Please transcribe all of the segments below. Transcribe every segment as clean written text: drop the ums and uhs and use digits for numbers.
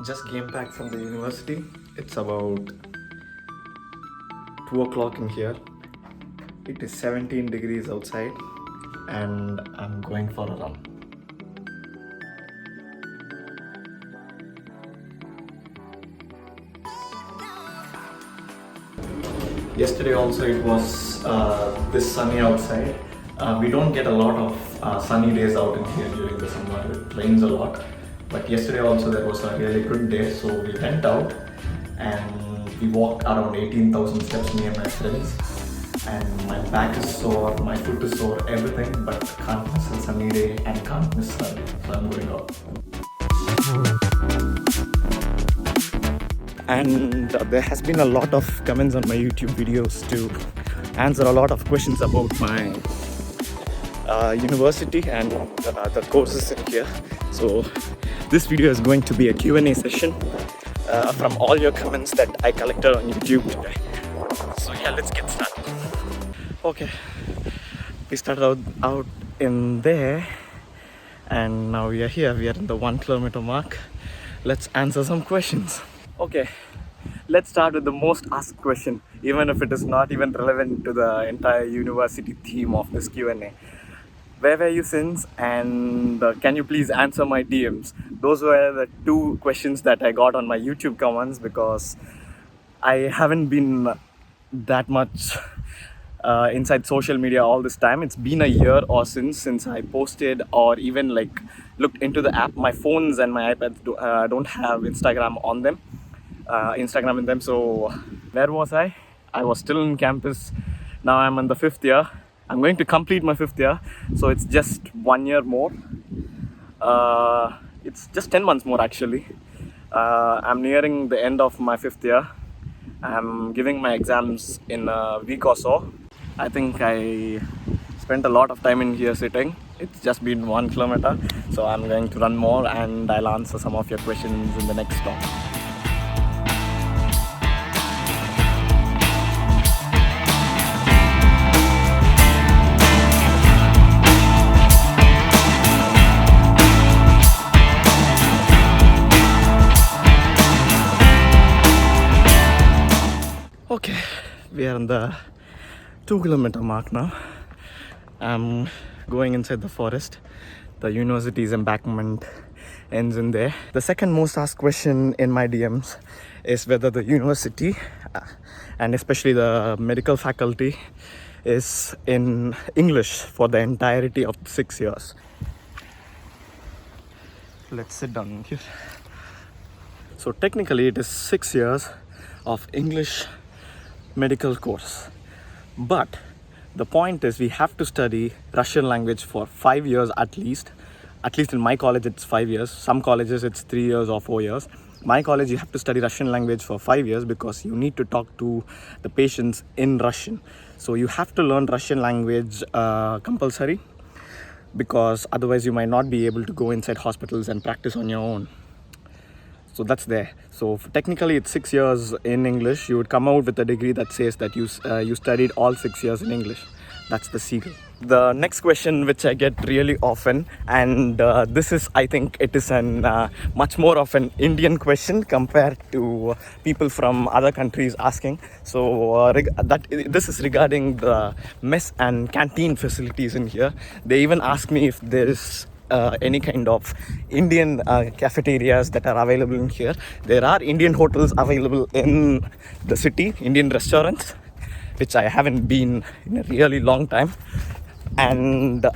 Just came back from the university. It's about 2 o'clock in here. It is 17 degrees outside and I'm going for a run. Yesterday also it was this sunny outside. We don't get a lot of sunny days out in here during the summer. It rains a lot. But yesterday also there was a really good day, so we went out and we walked around 18,000 steps, me and my friends. And my back is sore, my foot is sore, everything, but can't miss a sunny day and can't miss Sunday. So I'm going out. And there has been a lot of comments on my YouTube videos to answer a lot of questions about my university and the courses in here. So this video is going to be a Q&A session from all your comments that I collected on YouTube today. So yeah, let's get started. Okay, we started out in there and now we are here. We are in the 1 kilometer mark. Let's answer some questions. Okay, let's start with the most asked question, even if it is not even relevant to the entire university theme of this Q&A. Where were you since, and can you please answer my DMs? Those were the two questions that I got on my YouTube comments because I haven't been that much inside social media all this time. It's been a year or since I posted or even like looked into the app. My phones and my iPads don't have Instagram on them. Instagram in them. So where was I? I was still in campus. Now I'm in the 5th year. I'm going to complete my 5th year, so it's just 1 year more. It's just 10 months more actually. I'm nearing the end of my 5th year. I'm giving my exams in a week or so. I think I spent a lot of time in here sitting. It's just been 1 kilometer, so I'm going to run more and I'll answer some of your questions in the next stop. Okay, we are on the 2 kilometer mark now. I'm going inside the forest. The university's embankment ends in there. The second most asked question in my DMs is whether the university and especially the medical faculty is in English for the entirety of 6 years. Let's sit down here. So technically it is 6 years of English medical course, but the point is we have to study Russian language for 5 years at least in my college it's 5 years. Some colleges it's 3 years or 4 years. My college you have to study Russian language for 5 years because you need to talk to the patients in Russian. So you have to learn Russian language compulsory, because otherwise you might not be able to go inside hospitals and practice on your own. So that's there. So technically it's 6 years in English. You would come out with a degree that says that you studied all 6 years in English. That's the seal. The next question which I get really often, and this is, I think it is an much more of an Indian question compared to people from other countries asking. So this is regarding the mess and canteen facilities in here. They even ask me if there is any kind of Indian cafeterias that are available in here. There are Indian hotels available in the city, Indian restaurants, which I haven't been in a really long time, and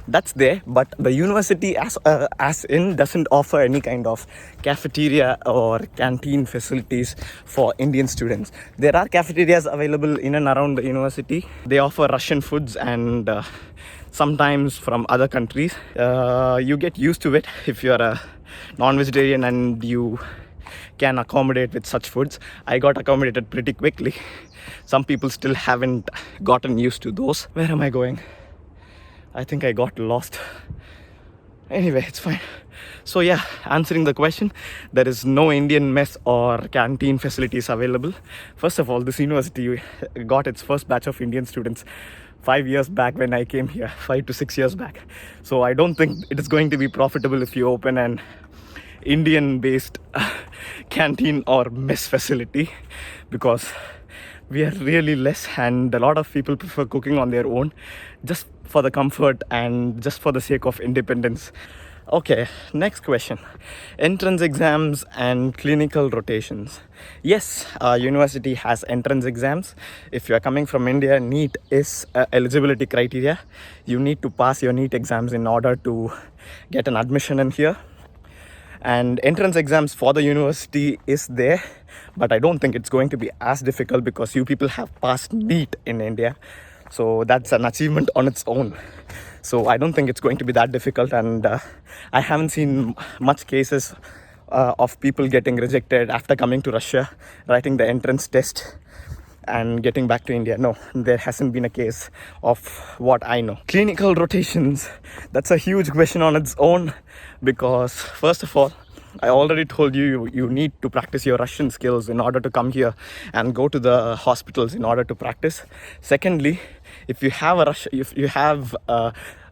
that's there. But the university as in doesn't offer any kind of cafeteria or canteen facilities for Indian students. There are cafeterias available in and around the university. They offer Russian foods and sometimes from other countries. You get used to it if you're a non-vegetarian and you can accommodate with such foods. I got accommodated pretty quickly. Some people still haven't gotten used to those. Where am I going? I think I got lost. Anyway, it's fine. So yeah, answering the question, there is no Indian mess or canteen facilities available. First of all, this university got its first batch of Indian students 5 years back when I came here, 5 to 6 years back. So I don't think it is going to be profitable if you open an Indian based canteen or mess facility, because we are really less and a lot of people prefer cooking on their own just for the comfort and just for the sake of independence. Okay, next question. Entrance exams and clinical rotations. Yes, university has entrance exams. If you are coming from India, NEET is eligibility criteria. You need to pass your NEET exams in order to get an admission in here. And entrance exams for the university is there, but I don't think it's going to be as difficult because you people have passed NEET in India, so that's an achievement on its own. So I don't think it's going to be that difficult, and I haven't seen much cases of people getting rejected after coming to Russia, writing the entrance test and getting back to India. No, there hasn't been a case of what I know. Clinical rotations, that's a huge question on its own, because first of all, I already told you, you need to practice your Russian skills in order to come here and go to the hospitals in order to practice. Secondly, if you have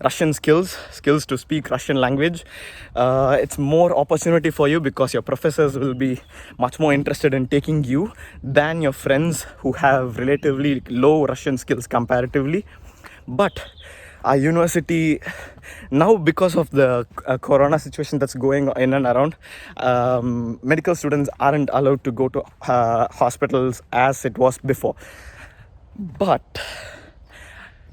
Russian skills to speak Russian language, it's more opportunity for you because your professors will be much more interested in taking you than your friends who have relatively low Russian skills comparatively. But our university now, because of the corona situation that's going in and around, medical students aren't allowed to go to hospitals as it was before. But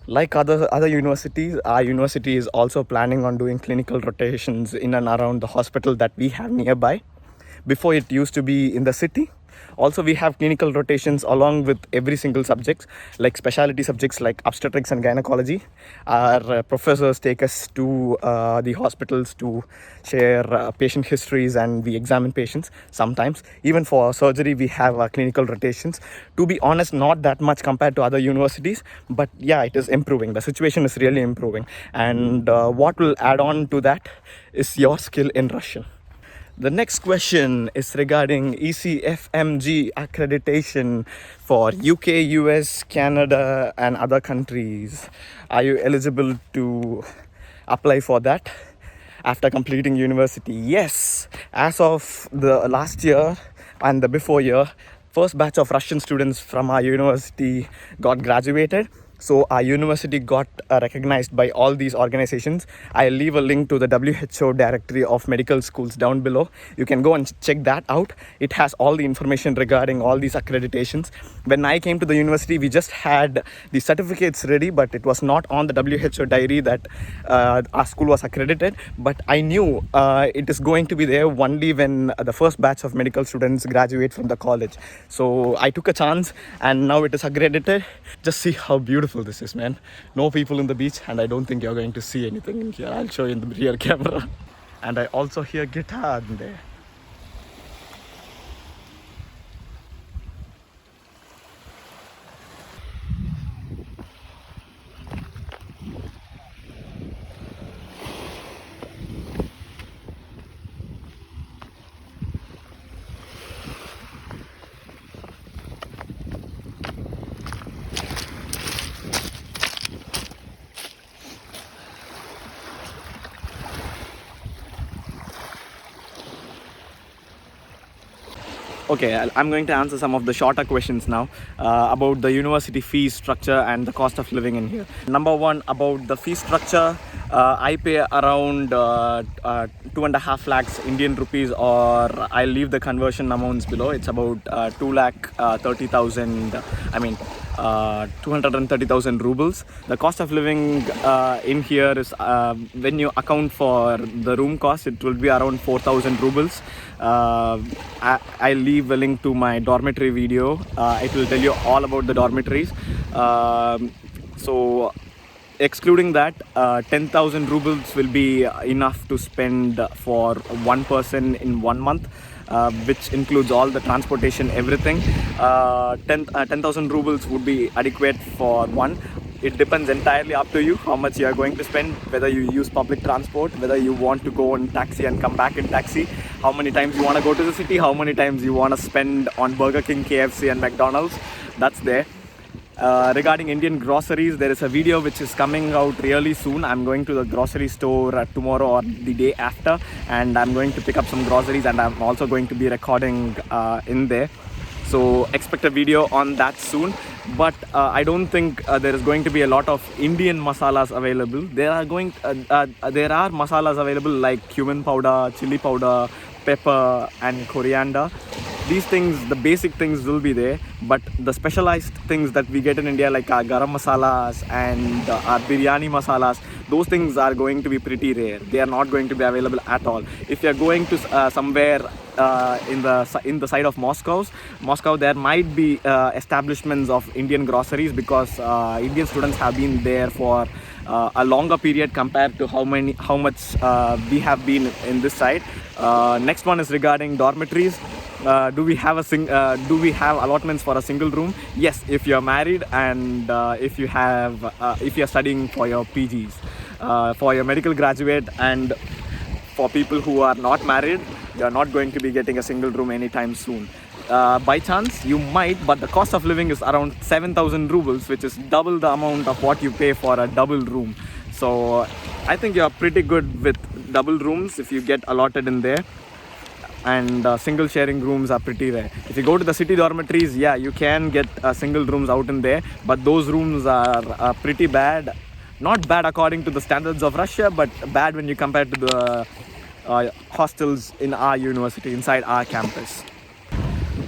like other universities, our university is also planning on doing clinical rotations in and around the hospital that we have nearby. Before, it used to be in the city. Also, we have clinical rotations along with every single subject, like specialty subjects like obstetrics and gynecology. Our professors take us to the hospitals to share patient histories, and we examine patients sometimes. Even for surgery, we have clinical rotations. To be honest, not that much compared to other universities, but yeah, it is improving. The situation is really improving. And what will add on to that is your skill in Russian. The next question is regarding ECFMG accreditation for UK, US, Canada, and other countries. Are you eligible to apply for that after completing university? Yes. As of the last year and the before year, first batch of Russian students from our university got graduated. So our university got recognized by all these organizations. I'll leave a link to the WHO directory of medical schools down below. You can go and check that out. It has all the information regarding all these accreditations. When I came to the university, we just had the certificates ready, but it was not on the WHO diary that our school was accredited. But I knew it is going to be there only when the first batch of medical students graduate from the college. So I took a chance, and now it is accredited. Just see how beautiful this is, man. No people in the beach, and I don't think you're going to see anything in here. I'll show you in the rear camera. And I also hear guitar in there. Okay, I'm going to answer some of the shorter questions now about the university fee structure and the cost of living in here. Number one, about the fee structure, I pay around 2.5 lakhs Indian rupees, or I'll leave the conversion amounts below. It's about 230,000, 230,000 rubles. The cost of living in here is, when you account for the room cost, it will be around 4,000 rubles. I'll leave a link to my dormitory video. It will tell you all about the dormitories. So excluding that, 10,000 rubles will be enough to spend for one person in 1 month, which includes all the transportation, everything. 10,000 rubles would be adequate for one. It depends entirely up to you how much you are going to spend, whether you use public transport, whether you want to go in taxi and come back in taxi, how many times you want to go to the city, how many times you want to spend on Burger King, KFC and McDonald's. That's there. Regarding Indian groceries, there is a video which is coming out really soon. I'm going to the grocery store tomorrow or the day after, and I'm going to pick up some groceries, and I'm also going to be recording in there. So expect a video on that soon. But I don't think there is going to be a lot of Indian masalas available. There are masalas available like cumin powder, chili powder, pepper and coriander. These things, the basic things will be there, but the specialized things that we get in India like our garam masalas and our biryani masalas, those things are going to be pretty rare. They are not going to be available at all. If you are going to somewhere in the side of Moscow, there might be establishments of Indian groceries, because Indian students have been there for a longer period compared to how much we have been in this side. Next one is regarding dormitories. Do we have allotments for a single room? Yes, if you're married and if you're studying for your PGs, for your medical graduate, and for people who are not married, you're not going to be getting a single room anytime soon. By chance you might, but the cost of living is around 7,000 rubles, which is double the amount of what you pay for a double room. So I think you're pretty good with double rooms if you get allotted in there. And single sharing rooms are pretty rare. If you go to the city dormitories, yeah, you can get single rooms out in there, but those rooms are pretty bad. Not bad according to the standards of Russia, but bad when you compare to the hostels in our university, inside our campus.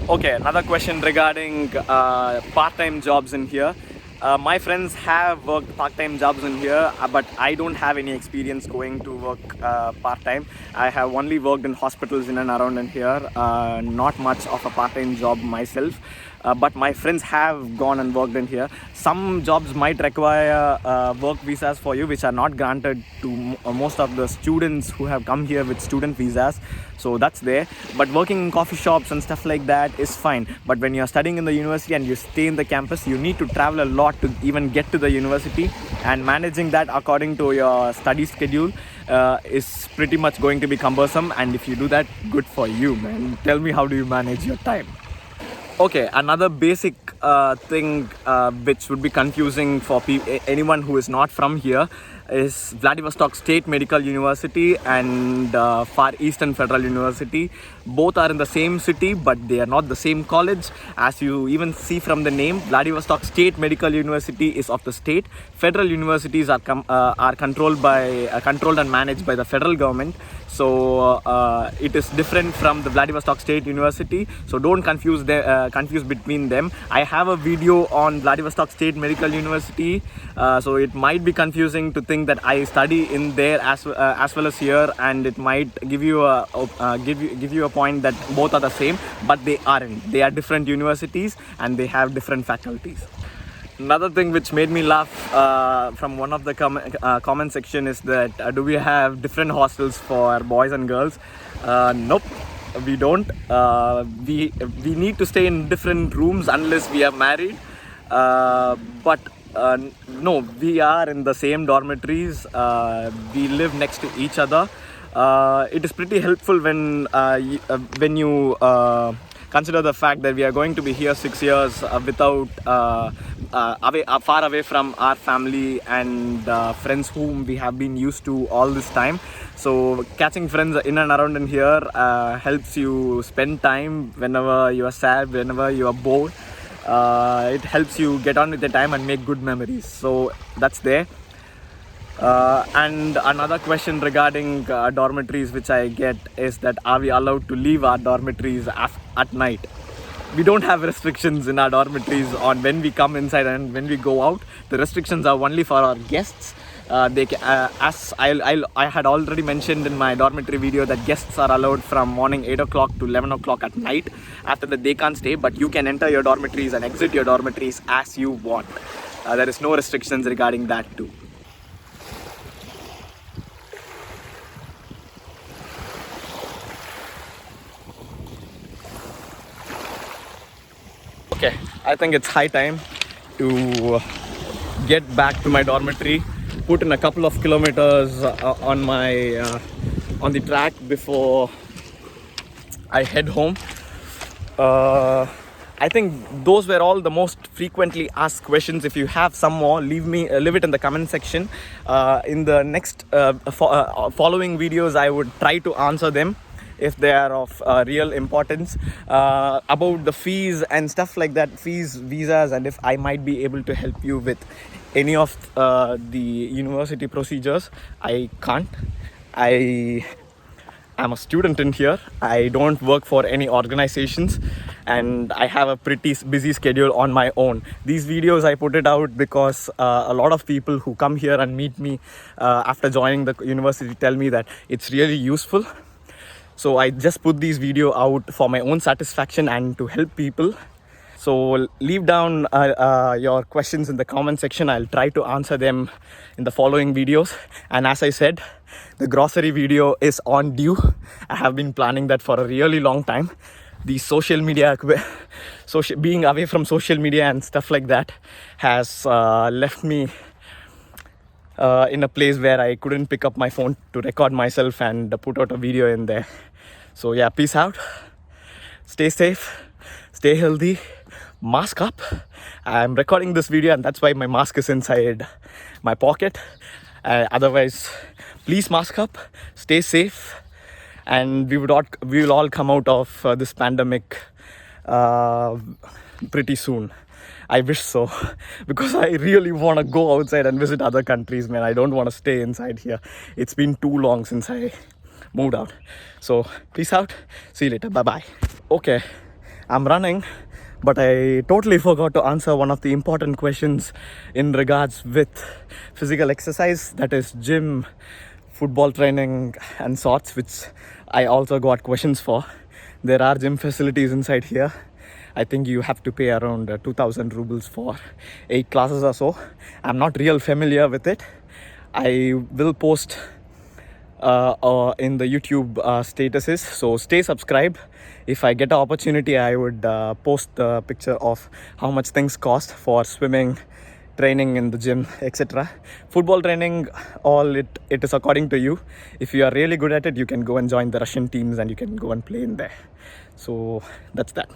Okay, another question regarding part-time jobs in here. My friends have worked part-time jobs in here, but I don't have any experience going to work part-time. I have only worked in hospitals in and around in here, not much of a part-time job myself. But my friends have gone and worked in here. Some jobs might require work visas for you, which are not granted to most of the students who have come here with student visas. So that's there. But working in coffee shops and stuff like that is fine. But when you're studying in the university and you stay in the campus, you need to travel a lot to even get to the university. And managing that according to your study schedule is pretty much going to be cumbersome. And if you do that, good for you, man. Tell me, how do you manage your time? Okay, another basic thing which would be confusing for anyone who is not from here is Vladivostok State Medical University and Far Eastern Federal University. Both are in the same city, but they are not the same college. As you even see from the name, Vladivostok State Medical University is of the state. Federal universities are controlled and managed by the federal government. So it is different from the Vladivostok State University. So don't confuse between them. I have a video on Vladivostok State Medical University. So it might be confusing to think that I study in there as well as here, and it might give you a point that both are the same, but they aren't. They are different universities and they have different faculties. Another thing which made me laugh from one of the comment section is that do we have different hostels for boys and girls? Nope, we don't. We need to stay in different rooms unless we are married. But no, we are in the same dormitories. We live next to each other. It is pretty helpful when you consider the fact that we are going to be here 6 years without far away from our family and friends whom we have been used to all this time. So catching friends in and around in here helps you spend time whenever you are sad, whenever you are bored. It helps you get on with the time and make good memories. So that's there. And another question regarding dormitories which I get is that are we allowed to leave our dormitories at night? We don't have restrictions in our dormitories on when we come inside and when we go out. The restrictions are only for our guests. As I had already mentioned in my dormitory video, that guests are allowed from morning 8 o'clock to 11 o'clock at night. After that they can't stay, but you can enter your dormitories and exit your dormitories as you want. There is no restrictions regarding that too. Okay, I think it's high time to get back to my dormitory, put in a couple of kilometers on the track before I head home. I think those were all the most frequently asked questions. If you have some more, leave it in the comment section. In the next following videos, I would try to answer them if they are of real importance, about the fees and stuff like that, fees, visas, and if I might be able to help you with any of the university procedures. I can't. I'm a student in here. I don't work for any organizations, and I have a pretty busy schedule on my own. These videos I put it out because a lot of people who come here and meet me after joining the university tell me that it's really useful. So I just put these video out for my own satisfaction and to help people. So leave down your questions in the comment section. I'll try to answer them in the following videos. And as I said, the grocery video is on due. I have been planning that for a really long time. The social media, being away from social media and stuff like that has left me in a place where I couldn't pick up my phone to record myself and put out a video in there. So yeah, peace out. Stay safe, stay healthy, mask up. I'm recording this video and that's why my mask is inside my pocket. Otherwise, please mask up, stay safe, and we will all come out of this pandemic pretty soon. I wish so, because I really want to go outside and visit other countries, man. I don't want to stay inside here. It's been too long since I moved out. So peace out, see you later, bye bye. Okay, I'm running, but I totally forgot to answer one of the important questions in regards with physical exercise, that is gym, football training and sorts, which I also got questions for. There are gym facilities inside here. I think you have to pay around 2,000 rubles for 8 classes or so. I'm not real familiar with it. I will post in the YouTube statuses, so stay subscribed. If I get an opportunity, I would post the picture of how much things cost for swimming, training in the gym, etc. Football training, all it is according to you. If you are really good at it, you can go and join the Russian teams and you can go and play in there. So that's that.